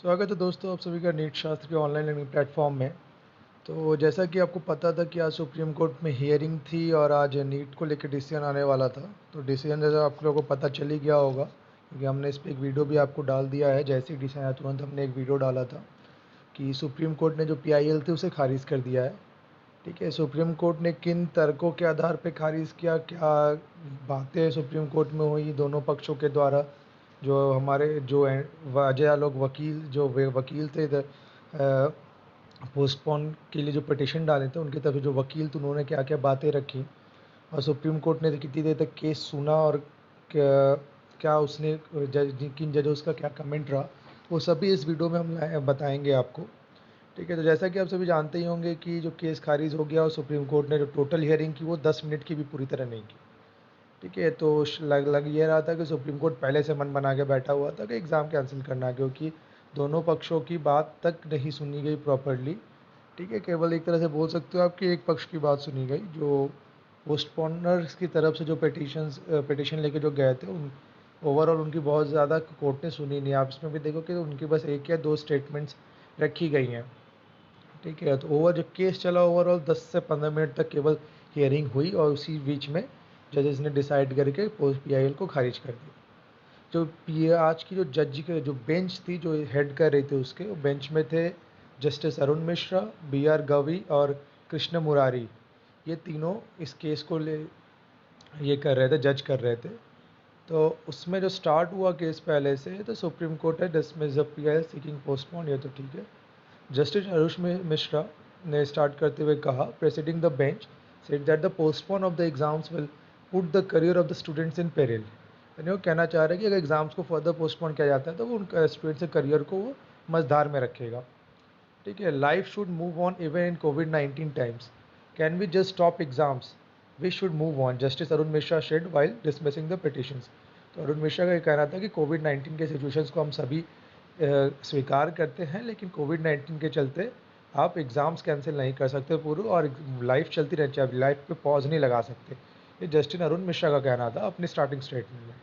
स्वागत है दोस्तों आप सभी का नीट शास्त्र के ऑनलाइन लर्निंग प्लेटफॉर्म में। तो जैसा कि आपको पता था कि आज सुप्रीम कोर्ट में हियरिंग थी और आज नीट को लेकर डिसीजन आने वाला था। तो डिसीजन जैसा आप लोगों को पता चल ही गया होगा क्योंकि हमने इस पर एक वीडियो भी आपको डाल दिया है। जैसे ही डिसीजन आया तुरंत हमने एक वीडियो डाला था कि सुप्रीम कोर्ट ने जो PIL थी उसे खारिज कर दिया है। ठीक है, सुप्रीम कोर्ट ने किन तर्कों के आधार पर खारिज किया, क्या बातें सुप्रीम कोर्ट में हुई दोनों पक्षों के द्वारा, जो हमारे जो अजय आलोक वकील जो वकील थे इधर पोस्टपोन के लिए जो पिटिशन डाले थे उनकी तरफ जो वकील थे उन्होंने क्या क्या बातें रखी और सुप्रीम कोर्ट ने कितनी देर तक केस सुना और क्या क्या उसने किन जजों का क्या कमेंट रहा, वो सभी इस वीडियो में हम बताएंगे आपको। ठीक है, तो जैसा कि आप सभी जानते ही होंगे कि जो केस खारिज हो गया और सुप्रीम कोर्ट ने जो टोटल हियरिंग की वो 10 मिनट की भी पूरी तरह नहीं की। ठीक है, तो लग ये रहा था कि सुप्रीम कोर्ट पहले से मन बना के बैठा हुआ था कि एग्ज़ाम कैंसिल करना है, क्योंकि दोनों पक्षों की बात तक नहीं सुनी गई प्रॉपरली। ठीक है, केवल एक तरह से बोल सकते हो आप कि एक पक्ष की बात सुनी गई, जो पोस्टपोनर्स की तरफ से जो पिटिशन लेके जो गए थे उन ओवरऑल उनकी बहुत ज़्यादा कोर्ट ने सुनी नहीं। आप इसमें भी देखो कि उनकी बस एक या दो स्टेटमेंट्स रखी गई हैं। ठीक है, तो जब केस चला ओवरऑल 10 से 15 मिनट तक केवल हियरिंग हुई और उसी बीच में जजेस ने डिसाइड करके PIL को खारिज कर दिया। जो आज की जो जज की जो बेंच थी जो हेड कर रही थी उसके बेंच में थे जस्टिस अरुण मिश्रा, BR गवई और कृष्ण मुरारी। ये तीनों इस केस को ये कर रहे थे, जज कर रहे थे। तो उसमें जो स्टार्ट हुआ केस पहले से, तो सुप्रीम कोर्ट है dismiss the PIL seeking postpone, ये तो ठीक है। जस्टिस आरुष मिश्रा ने स्टार्ट करते हुए कहा, presiding the bench said that the postpone of the exams will put the career of the students in peril. यानी वो कहना चाह रहे हैं कि अगर एग्ज़ाम्स को फर्दर पोस्टपोन किया जाता है तो वो उनका स्टूडेंट्स के करियर को वो मझधार में रखेगा। ठीक है, life should move on even in COVID-19 times, can we just stop exams, we should move on, justice Arun Mishra said while dismissing the petitions. तो अरुण मिश्रा का ये कहना था कि COVID-19 के सिचुएशंस को हम सभी स्वीकार करते हैं, लेकिन COVID-19 के चलते आप एग्ज़ाम्स कैंसिल नहीं कर सकते पूरे, और लाइफ चलती रहनी चाहिए, लाइफ पे पॉज नहीं लगा सकते। ये जस्टिस अरुण मिश्रा का कहना था अपनी स्टार्टिंग स्टेटमेंट में।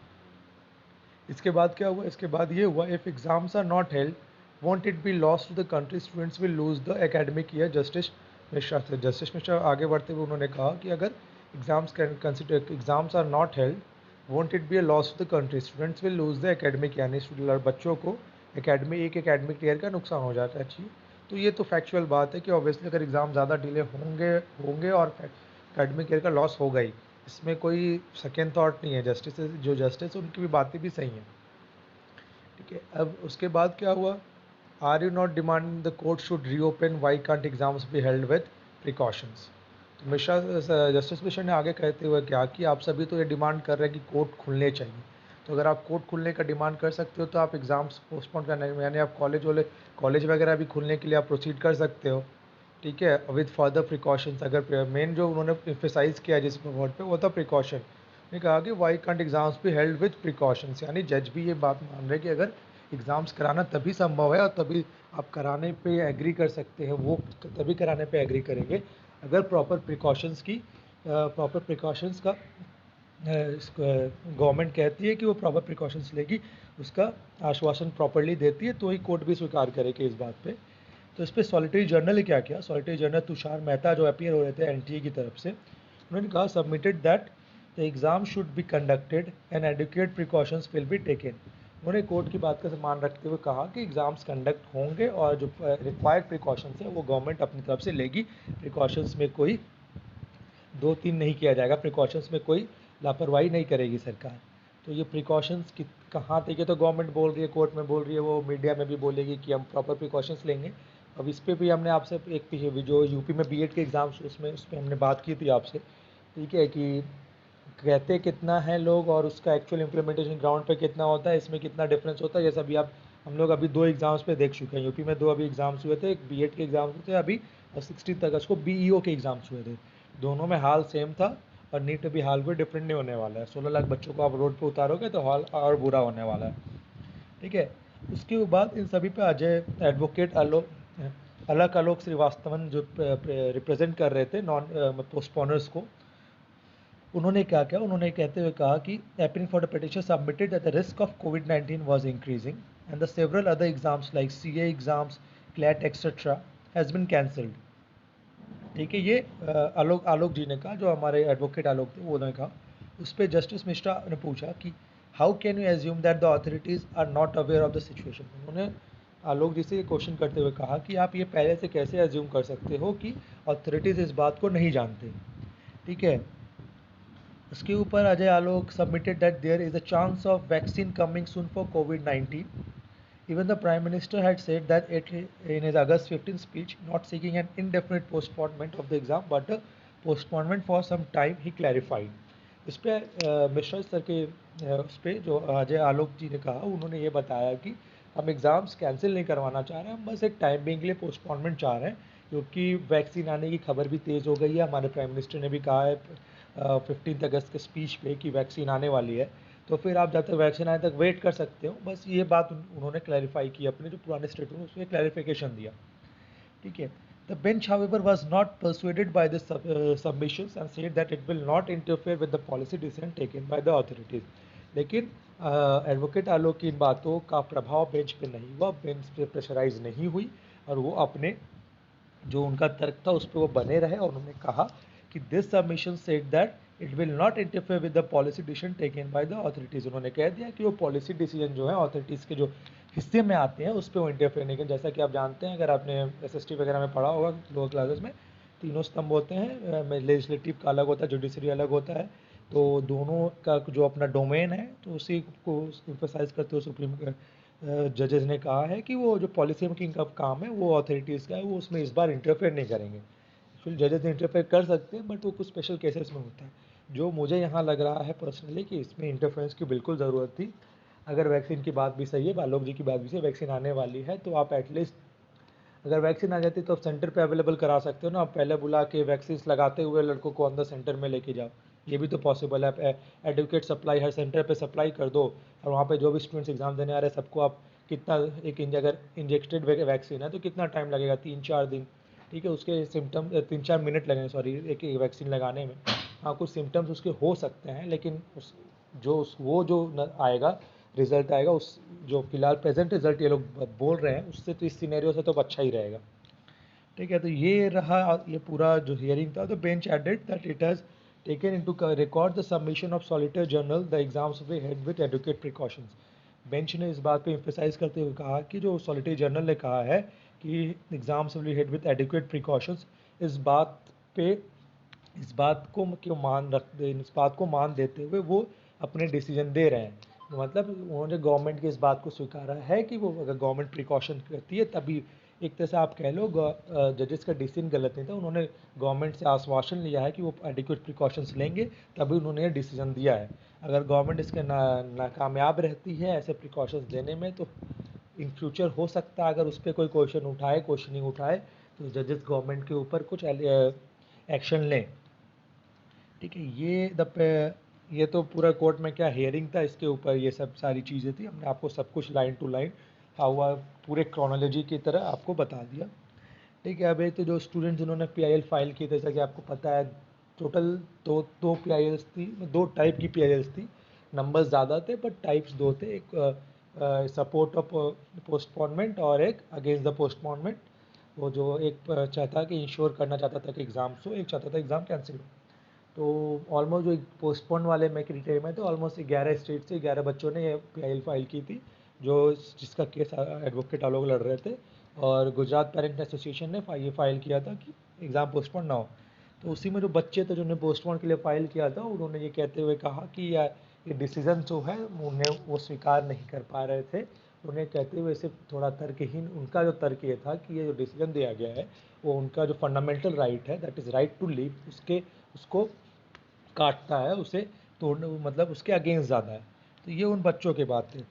इसके बाद क्या हुआ, इसके बाद ये हुआ, if exams are not held won't it be loss to the country, students will lose the academic year. Justice Mishra से जस्टिस मिश्रा आगे बढ़ते हुए उन्होंने कहा कि अगर exams are not held won't it be a loss to the country, students will lose the academic, यानी बच्चों को एक एकेडमिक ईयर का नुकसान हो जाता है। अच्छी, तो ये तो फैक्चुअल बात है कि ऑब्वियसली अगर एग्ज़ाम ज़्यादा डिले होंगे और एकेडमिक ईयर का लॉस होगा ही, इसमें कोई सेकेंड थॉट नहीं है। जो जस्टिस उनकी भी बातें भी सही हैं। ठीक है, अब उसके बाद क्या हुआ, are you not demanding the court should reopen, why can't exams be held with precautions. तो जस्टिस मिश्रा ने आगे कहते हुए क्या कि आप सभी तो ये डिमांड कर रहे हैं कि कोर्ट खुलने चाहिए, तो अगर आप कोर्ट खुलने का डिमांड कर सकते हो तो आप एग्ज़ाम्स पोस्टपोन करने में, यानी आप कॉलेज वगैरह भी खुलने के लिए आप प्रोसीड कर सकते हो। ठीक है, विद फर्दर प्रिकॉशंस। अगर मेन जो उन्होंने एम्फेसाइज किया जिस वर्ड पे वो था प्रिकॉशन। ने कहा कि Y can't exams be held with precautions, यानी जज भी ये बात मान रहे कि अगर एग्ज़ाम्स कराना तभी संभव है और तभी आप कराने पे एग्री कर सकते हैं, वो तभी कराने पे एग्री करेंगे अगर प्रॉपर प्रिकॉशंस का गवर्नमेंट कहती है कि वो प्रॉपर प्रिकॉशंस लेगी, उसका आश्वासन प्रॉपरली देती है, तो ही कोर्ट भी स्वीकार करेगी इस बात पे। तो इस पर सॉलिटरी जर्नल ने क्या किया, सॉलिटरी जर्नल तुषार मेहता जो अपीयर हो रहे थे NTA की तरफ से, उन्होंने कहा submitted that the exam should be conducted and adequate precautions will be taken. उन्होंने कोर्ट की बात का सम्मान रखते हुए कहा कि एग्ज़ाम्स कंडक्ट होंगे और जो रिक्वायर्ड प्रिकॉशंस है वो गवर्नमेंट अपनी तरफ से लेगी। प्रिकॉशंस में कोई दो तीन नहीं किया जाएगा, प्रिकॉशंस में कोई लापरवाही नहीं करेगी सरकार। तो ये प्रिकॉशंस कहाँ तक, ये तो गवर्नमेंट बोल रही है, कोर्ट में बोल रही है, वो मीडिया में भी बोलेगी कि हम प्रॉपर प्रिकॉशंस लेंगे। अब इस पर भी हमने आपसे एक जो यूपी में B.Ed के एग्ज़ाम्स उस पर हमने बात की थी आपसे। ठीक है, कि कहते कितना है लोग और उसका एक्चुअल इम्प्लीमेंटेशन ग्राउंड पे कितना होता है, इसमें कितना डिफरेंस होता है। जैसा अभी हम लोग अभी 2 एग्ज़ाम्स पे देख चुके हैं, यूपी में 2 अभी एग्ज़ाम्स हुए थे, एक B.Ed के एग्ज़ाम्स हुए थे अभी, और 16 अगस्त को BEO के एग्ज़ाम्स हुए थे। दोनों में हाल सेम था और नीट में भी हाल कोई डिफरेंट नहीं होने वाला है। 16 लाख बच्चों को आप रोड पे उतारोगे तो हाल और बुरा होने वाला है। ठीक है, उसके बाद इन सभी पे अजय एडवोकेट अलक आलोक श्रीवास्तवन जो रिप्रेजेंट कर रहे थे नॉन पोस्टपोनर्स को, उन्होंने क्या किया, उन्होंने कहते हुए कहा कि appealing for the petition submitted that the risk of COVID-19 was increasing and the several other exams like CA exams, CLAT etc. has been cancelled. ठीक है, ये आलोक आलोक जी ने कहा, जो हमारे एडवोकेट आलोक थे, वो ने कहा। उस पर जस्टिस मिश्रा ने पूछा कि how can you assume that the authorities are not aware of the situation. उन्होंने आलोक जी से ये क्वेश्चन करते हुए कहा कि आप ये पहले से कैसे एज्यूम कर सकते हो कि अथॉरिटीज़ इस बात को नहीं जानते। ठीक है, उसके ऊपर Ajay Alok submitted that there is a chance of vaccine coming soon for कोविड-19. Even the Prime Minister had said that in his August 15 speech, not seeking an indefinite postponement of the exam but a postponement for some time, he clarified. इस पर Mishra sir के उस पर जो अजय आलोक जी ने कहा, उन्होंने ये बताया कि हम एग्ज़ाम्स कैंसिल नहीं करवाना चाह रहे हैं, हम बस एक टाइम बिंग के लिए पोस्टपोनमेंट चाह रहे हैं, क्योंकि वैक्सीन आने की खबर भी तेज़ हो गई है। हमारे प्राइम मिनिस्टर ने भी कहा है 15 अगस्त के स्पीच पे कि वैक्सीन आने वाली है, तो फिर आप जब तक वैक्सीन आने तक वेट कर सकते हो। बस ये बात उन्होंने क्लैरिफाई की, अपने जो पुराने स्टेटमेंट उसमें क्लैरिफिकेशन दिया। ठीक है, the bench however was not persuaded by this submissions and said that it will not interfere with the policy decision taken by the authorities. लेकिन एडवोकेट आलोक की इन बातों का प्रभाव बेंच पे नहीं हुआ, बेंच पे प्रेशराइज नहीं हुई, और वो अपने जो उनका तर्क था उस पर वो बने रहे। और उन्होंने कहा कि this submission said that it will not interfere with the policy decision taken by the authorities. उन्होंने कह दिया कि वो पॉलिसी डिसीजन जो है अथॉरिटीज़ के जो हिस्से में आते हैं उस पर वो इंटरफेयर नहीं करें। जैसा कि आप जानते हैं, अगर आपने SST वगैरह में पढ़ा होगा लोअर क्लासेस में, तीनों स्तंभ होते हैं, लेजिस्लेटिव का अलग होता है, जुडिशरी अलग होता है, तो दोनों का जो अपना डोमेन है, तो उसी को एम्फसाइज करते हुए सुप्रीम जजेस ने कहा है कि वो जो पॉलिसी मेकिंग का काम है वो अथॉरिटीज़ का है, वो उसमें इस बार इंटरफेयर नहीं करेंगे। फिर जजेस इंटरफेयर कर सकते हैं, बट वो कुछ स्पेशल केसेस में होता है। जो मुझे यहाँ लग रहा है पर्सनली कि इसमें इंटरफेरेंस की बिल्कुल ज़रूरत थी। अगर वैक्सीन की बात भी सही है, बालोक जी की बात भी सही है, वैक्सीन आने वाली है, तो आप एटलीस्ट अगर वैक्सीन आ जाती तो आप सेंटर पे अवेलेबल करा सकते हो ना। आप पहले बुला के वैक्सीन लगाते हुए लड़कों को अंदर सेंटर में लेके जाओ, ये भी तो पॉसिबल है। आप एडुकेट सप्लाई हर सेंटर पे सप्लाई कर दो, और वहाँ पे जो भी स्टूडेंट्स एग्जाम देने आ रहे हैं सबको आप कितना एक अगर इंजेक्टेड वैक्सीन है तो कितना टाइम लगेगा, 3-4 दिन। ठीक है, उसके सिम्टम 3-4 मिनट लगेंगे, सॉरी, एक वैक्सीन लगाने में। हाँ, कुछ सिम्टम्स उसके हो सकते हैं, लेकिन वो जो आएगा, रिजल्ट आएगा, उस जो फिलहाल प्रेजेंट रिजल्ट ये लोग बोल रहे हैं उससे, तो इस सिनेरियो से तो अच्छा ही रहेगा। ठीक है, तो ये रहा ये पूरा जो हियरिंग था। The bench added that it has taken into record the submission of solicitor general the exams would held with adequate precautions. Bench ने इस बात पे एम्फेसाइज करते हुए कहा कि जो सॉलिटेयर जर्नल ने कहा है कि exams will held with adequate precautions, इस बात पे इस बात को क्यों इस बात को मान देते हुए वो अपने डिसीजन दे रहे हैं। मतलब उन्होंने गवर्नमेंट की इस बात को स्वीकारा है कि वो अगर गवर्नमेंट प्रिकॉशन करती है तभी, एक तरह से आप कह लो जजेस का डिसीजन गलत नहीं था, उन्होंने गवर्नमेंट से आश्वासन लिया है कि वो एडिक्वेट प्रिकॉशंस लेंगे, तभी उन्होंने ये डिसीजन दिया है। अगर गवर्नमेंट इसके नाकामयाब रहती है ऐसे प्रिकॉशंस देने में, तो इन फ्यूचर हो सकता है अगर उस पर कोई क्वेश्चनिंग उठाए तो जजेस गवर्नमेंट के ऊपर कुछ एक्शन लें। ठीक है, ये तो पूरा कोर्ट में क्या हियरिंग था इसके ऊपर, ये सब सारी चीज़ें थी। हमने आपको सब कुछ लाइन टू लाइन हुआ पूरे क्रोनोलॉजी की तरह आपको बता दिया। ठीक है, अब एक तो जो स्टूडेंट्स जिन्होंने PIL फाइल की, जैसा कि आपको पता है, टोटल दो PILs थी, दो टाइप की PILs थी। नंबर्स ज़्यादा थे बट टाइप्स दो थे, एक सपोर्ट ऑफ पोस्टपोनमेंट और एक अगेंस्ट द पोस्टपोनमेंट। वो जो एक चाहता कि इंश्योर करना चाहता था कि एग्ज़ाम्स हो, एक चाहता था एग्ज़ाम कैंसिल हो। तो ऑलमोस्ट जो पोस्टपोन वाले में क्रिटेरिया में, तो ऑलमोस्ट 11 स्टेट से 11 बच्चों ने ये PIL फाइल की थी, जो जिसका केस एडवोकेट आलोक लड़ रहे थे। और गुजरात पेरेंट एसोसिएशन ने ये फाइल किया था कि एग्ज़ाम पोस्टपोन ना हो। तो उसी में जो बच्चे थे जिन्होंने पोस्टपोन के लिए फ़ाइल किया था, उन्होंने ये कहते हुए कहा कि ये डिसीज़न जो है उन्हें वो स्वीकार नहीं कर पा रहे थे। उन्हें कहते हुए सिर्फ थोड़ा तर्कहीन, उनका जो तर्क ये था कि ये जो डिसीज़न दिया गया है वो उनका जो फंडामेंटल राइट है, that is right to live, उसको काटता है, उसे तोड़ने, मतलब उसके अगेंस्ट ज़्यादा है। तो ये उन बच्चों की बात थी।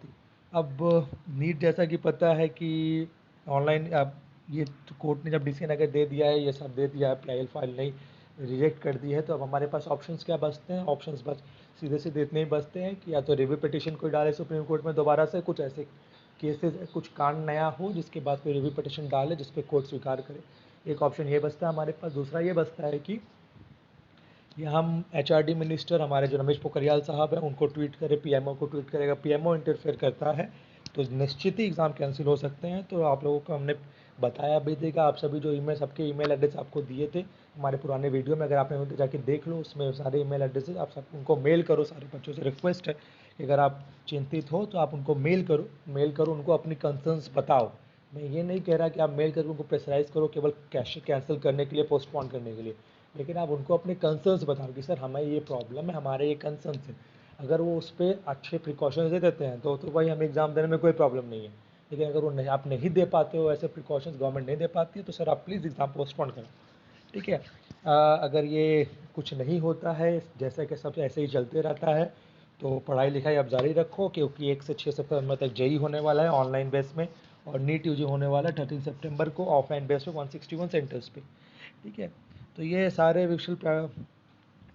अब नीट जैसा कि पता है कि ऑनलाइन, अब ये तो कोर्ट ने जब डिसीजन अगर दे दिया है, ये सब दे दिया है, PIL फाइल नहीं रिजेक्ट कर दी है, तो अब हमारे पास ऑप्शंस क्या बचते हैं? ऑप्शंस बस सीधे सीधे इतने ही बचते हैं कि या तो रिव्यू पिटिशन कोई डाले सुप्रीम कोर्ट में दोबारा से, कुछ ऐसे केसेस, कुछ कांड नया हो जिसके बाद कोई रिव्यू पिटिशन डाले जिस पे कोर्ट स्वीकार करे। एक ऑप्शन ये बचता है हमारे पास। दूसरा ये बचता है कि या हम HRD मिनिस्टर हमारे जो रमेश पोखरियाल साहब हैं उनको ट्वीट करें, PMO को ट्वीट करेगा, PMO इंटरफेयर करता है तो निश्चित ही एग्ज़ाम कैंसिल हो सकते हैं। तो आप लोगों को हमने बताया भी थी कि आप सभी जो ईमेल, सबके ईमेल एड्रेस आपको दिए थे हमारे पुराने वीडियो में, अगर आपने उनको जाके देख लो, उसमें सारे ईमेल एड्रेसेस आप सब उनको मेल करो। सारे बच्चों से रिक्वेस्ट है कि अगर आप चिंतित हो तो आप उनको मेल करो, उनको अपनी कंसर्न्स बताओ। मैं ये नहीं कह रहा कि आप मेल करके उनको प्रेशराइज़ करो केवल कैंसिल करने के लिए, पोस्टपोन करने के लिए, लेकिन आप उनको अपने कंसर्न्स बताओ कि सर हमें ये प्रॉब्लम है, हमारे ये कंसर्न्स हैं। अगर वो उस पर अच्छे प्रिकॉशंस दे देते हैं तो भाई हमें एग्ज़ाम देने में कोई प्रॉब्लम नहीं है। लेकिन अगर वो नहीं, आप नहीं दे पाते हो, ऐसे प्रिकॉशंस गवर्नमेंट नहीं दे पाती है, तो सर आप प्लीज़ एग्ज़ाम पोस्टपोन करो। ठीक है। अगर ये कुछ नहीं होता है, जैसा कि सब ऐसे ही चलते रहता है, तो पढ़ाई लिखाई आप जारी रखो, क्योंकि 1 से 6 सितंबर तक जेई होने वाला है ऑनलाइन बेस में, और नीट यूजी होने वाला है 13 सितंबर को ऑफलाइन बेस पे 161 सेंटर्स पे। ठीक है। तो ये सारे विशुअल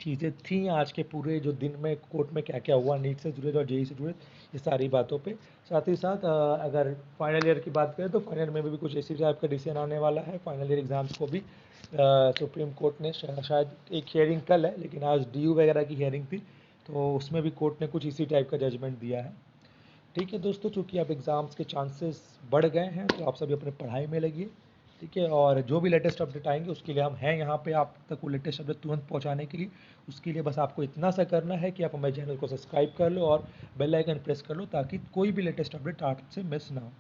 चीज़ें थी आज के पूरे जो दिन में कोर्ट में क्या क्या हुआ, नीट से जुड़े और जेई से जुड़े, ये सारी बातों पे। साथ ही साथ अगर फाइनल ईयर की बात करें तो फाइनल में भी कुछ इसी टाइप का डिसीजन आने वाला है। फाइनल ईयर एग्ज़ाम्स को भी सुप्रीम कोर्ट ने शायद एक हियरिंग कल है, लेकिन आज डीयू वगैरह की हियरिंग थी, तो उसमें भी कोर्ट ने कुछ इसी टाइप का जजमेंट दिया है। ठीक है दोस्तों, चूँकि अब एग्ज़ाम्स के चांसेस बढ़ गए हैं, तो आप सभी अपने पढ़ाई में लगिए। ठीक है। और जो भी लेटेस्ट अपडेट आएंगे उसके लिए हम हैं यहाँ पे आप तक वो लेटेस्ट अपडेट तुरंत पहुँचाने के लिए। उसके लिए बस आपको इतना सा करना है कि आप हमारे चैनल को सब्सक्राइब कर लो और बेल आइकन प्रेस कर लो, ताकि कोई भी लेटेस्ट अपडेट आपसे मिस ना हो।